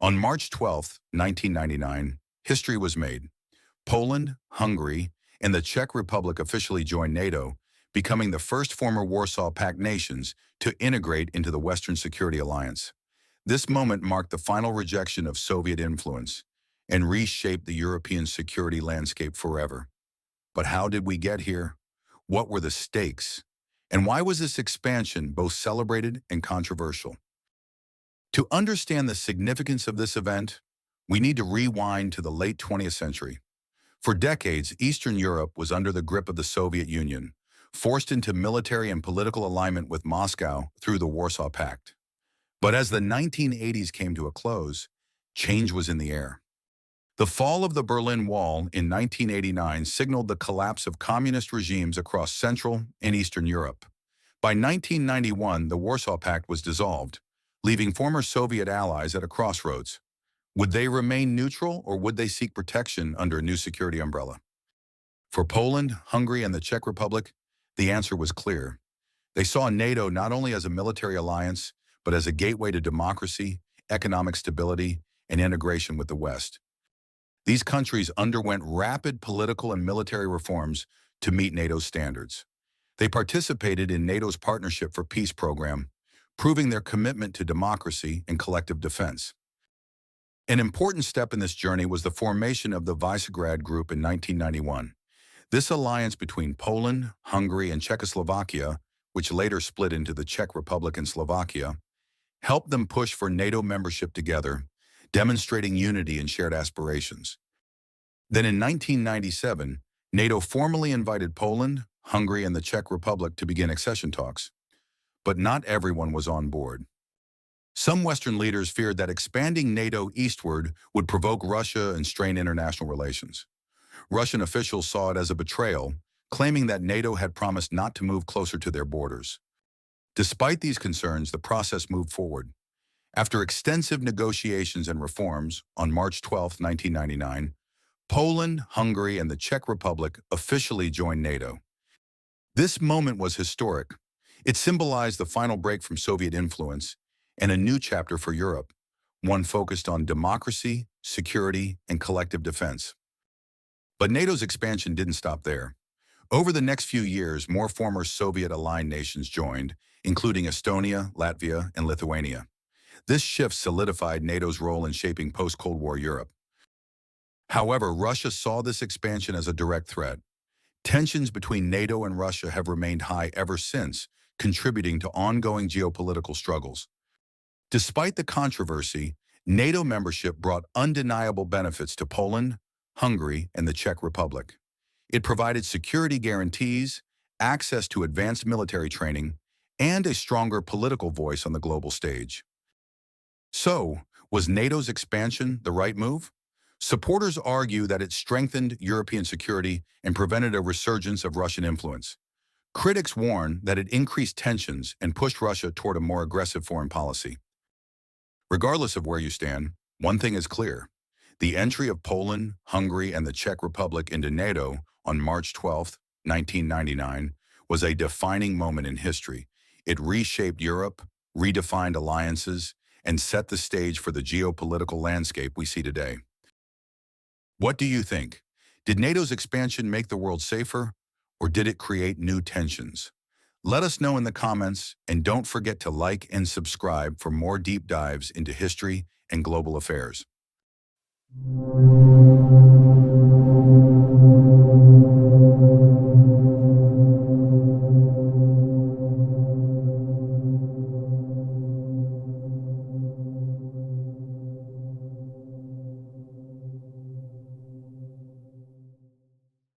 On March 12, 1999, history was made. Poland, Hungary, and the Czech Republic officially joined NATO, becoming the first former Warsaw Pact nations to integrate into the Western Security Alliance. This moment marked the final rejection of Soviet influence and reshaped the European security landscape forever. But how did we get here? What were the stakes? And why was this expansion both celebrated and controversial? To understand the significance of this event, we need to rewind to the late 20th century. For decades, Eastern Europe was under the grip of the Soviet Union, forced into military and political alignment with Moscow through the Warsaw Pact. But as the 1980s came to a close, change was in the air. The fall of the Berlin Wall in 1989 signaled the collapse of communist regimes across Central and Eastern Europe. By 1991, the Warsaw Pact was dissolved, leaving former Soviet allies at a crossroads. Would they remain neutral, or would they seek protection under a new security umbrella? For Poland, Hungary, and the Czech Republic, the answer was clear. They saw NATO not only as a military alliance, but as a gateway to democracy, economic stability, and integration with the West. These countries underwent rapid political and military reforms to meet NATO's standards. They participated in NATO's Partnership for Peace program, proving their commitment to democracy and collective defense. An important step in this journey was the formation of the Visegrad Group in 1991. This alliance between Poland, Hungary, and Czechoslovakia, which later split into the Czech Republic and Slovakia, helped them push for NATO membership together, demonstrating unity and shared aspirations. Then in 1997, NATO formally invited Poland, Hungary, and the Czech Republic to begin accession talks. But not everyone was on board. Some Western leaders feared that expanding NATO eastward would provoke Russia and strain international relations. Russian officials saw it as a betrayal, claiming that NATO had promised not to move closer to their borders. Despite these concerns, the process moved forward. After extensive negotiations and reforms, on March 12, 1999, Poland, Hungary, and the Czech Republic officially joined NATO. This moment was historic. It symbolized the final break from Soviet influence and a new chapter for Europe, one focused on democracy, security, and collective defense. But NATO's expansion didn't stop there. Over the next few years, more former Soviet-aligned nations joined, including Estonia, Latvia, and Lithuania. This shift solidified NATO's role in shaping post-Cold War Europe. However, Russia saw this expansion as a direct threat. Tensions between NATO and Russia have remained high ever since, contributing to ongoing geopolitical struggles. Despite the controversy, NATO membership brought undeniable benefits to Poland, Hungary, and the Czech Republic. It provided security guarantees, access to advanced military training, and a stronger political voice on the global stage. So, was NATO's expansion the right move? Supporters argue that it strengthened European security and prevented a resurgence of Russian influence. Critics warn that it increased tensions and pushed Russia toward a more aggressive foreign policy. Regardless of where you stand, one thing is clear. The entry of Poland, Hungary, and the Czech Republic into NATO on March 12, 1999, was a defining moment in history. It reshaped Europe, redefined alliances, and set the stage for the geopolitical landscape we see today. What do you think? Did NATO's expansion make the world safer, or did it create new tensions? Let us know in the comments, and don't forget to like and subscribe for more deep dives into history and global affairs.